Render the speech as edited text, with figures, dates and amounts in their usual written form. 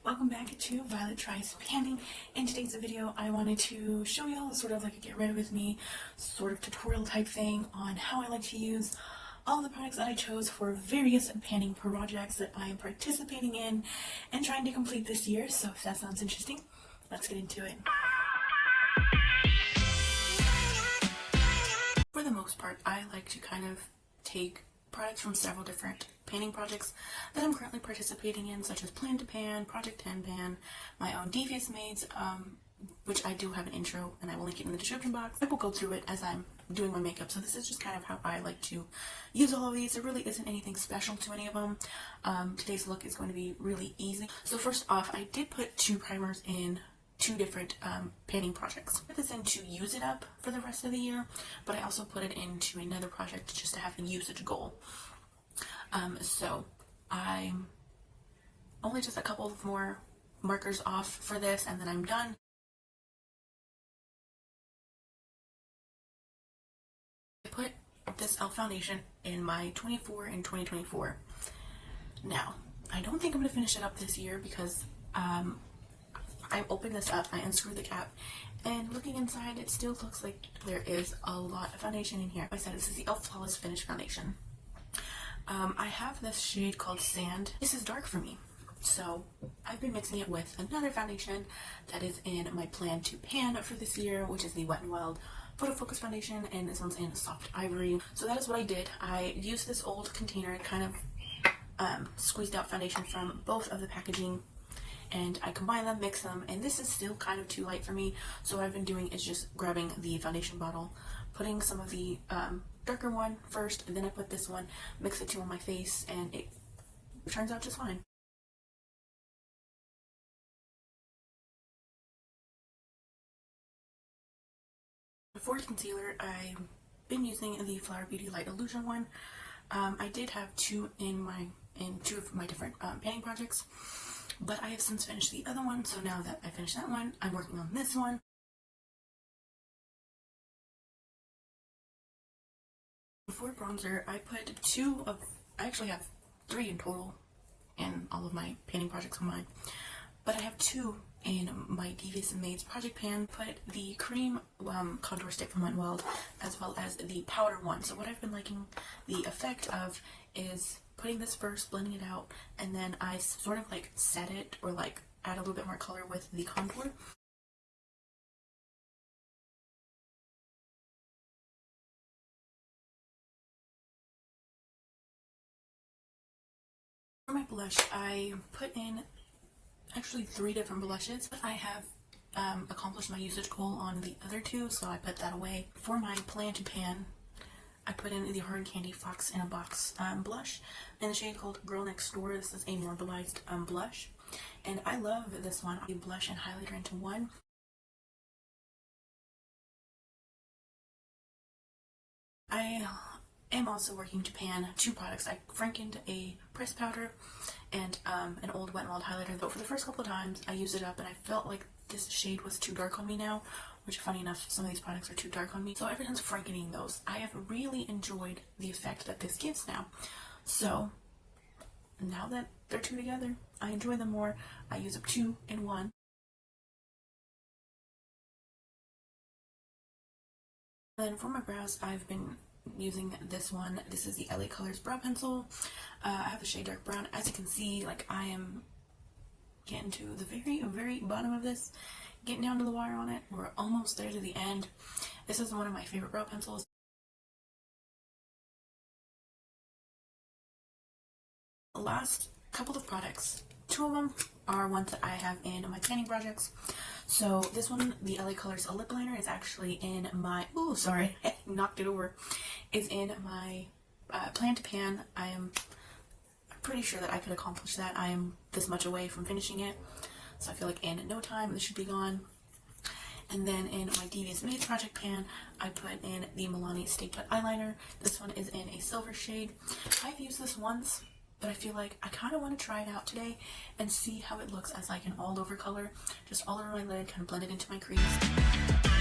Welcome back to Violet Tries Panning. In today's video, I wanted to show y'all sort of like a get ready with me sort of tutorial type thing on how I like to use all the products that I chose for various panning projects that I am participating in and trying to complete this year. So if that sounds interesting, let's get into it. For the most part, I like to kind of take products from several different panning projects that I'm currently participating in, such as Plan to Pan, Project 10 Pan, my own Devious Maids, which I do have an intro and I will link it in the description box. I will go through it as I'm doing my makeup, so this is just kind of how I like to use all of these. There really isn't anything special to any of them. Today's look is going to be really easy. So first off, I did put two primers in two different panning projects. I put this in to use it up for the rest of the year, but I also put it into another project just to have a usage goal. So I'm only just a couple of more markers off for this and then I'm done. I put this e.l.f. foundation in my 24 and 2024. Now, I don't think I'm going to finish it up this year because I opened this up, I unscrewed the cap, and looking inside, it still looks like there is a lot of foundation in here. Like I said, this is the e.l.f. Flawless Finish Foundation. I have this shade called Sand. This is dark for me, so I've been mixing it with another foundation that is in my Plan to Pan for this year, which is the Wet n Wild Photo Focus Foundation, and this one's in Soft Ivory. So that is what I did. I used this old container, kind of squeezed out foundation from both of the packaging, and I combine them, mix them, and this is still kind of too light for me, so what I've been doing is just grabbing the foundation bottle, putting some of the darker one first, and then I put this one, mix the two on my face, and it turns out just fine. For concealer, I've been using the Flower Beauty Light Illusion one. I did have two in two of my different panning projects, but I have since finished the other one, so now that I finished that one, I'm working on this one. For bronzer, I put I actually have three in total in all of my panning projects on mine, but I have two in my Devious Maids Project Pan. Put the cream contour stick from Wet n Wild as well as the powder one. So what I've been liking the effect of is putting this first, blending it out, and then I sort of like set it or like add a little bit more color with the contour. For my blush, I put in actually three different blushes, but I have accomplished my usage goal on the other two, so I put that away. For my Plan to Pan, I put in the Hard Candy Fox in a Box blush in the shade called Girl Next Door. This is a marbleized blush, and I love this one. I blush and highlighter into one. I am also working to pan two products. I frankened a pressed powder and an old Wet n Wild highlighter, though for the first couple of times I used it up and I felt like this shade was too dark on me now, which funny enough, some of these products are too dark on me. So ever since frankening those, I have really enjoyed the effect that this gives now. So now that they're two together, I enjoy them more. I use up two in one. Then for my brows, I've been using this one. This is the LA Colors Brow Pencil. I have the shade Dark Brown. As you can see, like I am getting to the very bottom of this, getting down to the wire on it. We're almost there to the end. This is one of my favorite brow pencils. The last couple of products, two of them are ones that I have in my panning projects. So this one, the LA Colors Lip Liner, is actually in my, oh sorry, knocked it over, is in my Plan to Pan. I am pretty sure that I could accomplish that. I am this much away from finishing it, so I feel like in no time this should be gone. And then in my Devious Maids Project Pan, I put in the Milani Stay Put Eyeliner. This one is in a silver shade. I've used this once, but I feel like I kind of want to try it out today and see how it looks as like an all over color, just all over my lid, kind of blend it into my crease.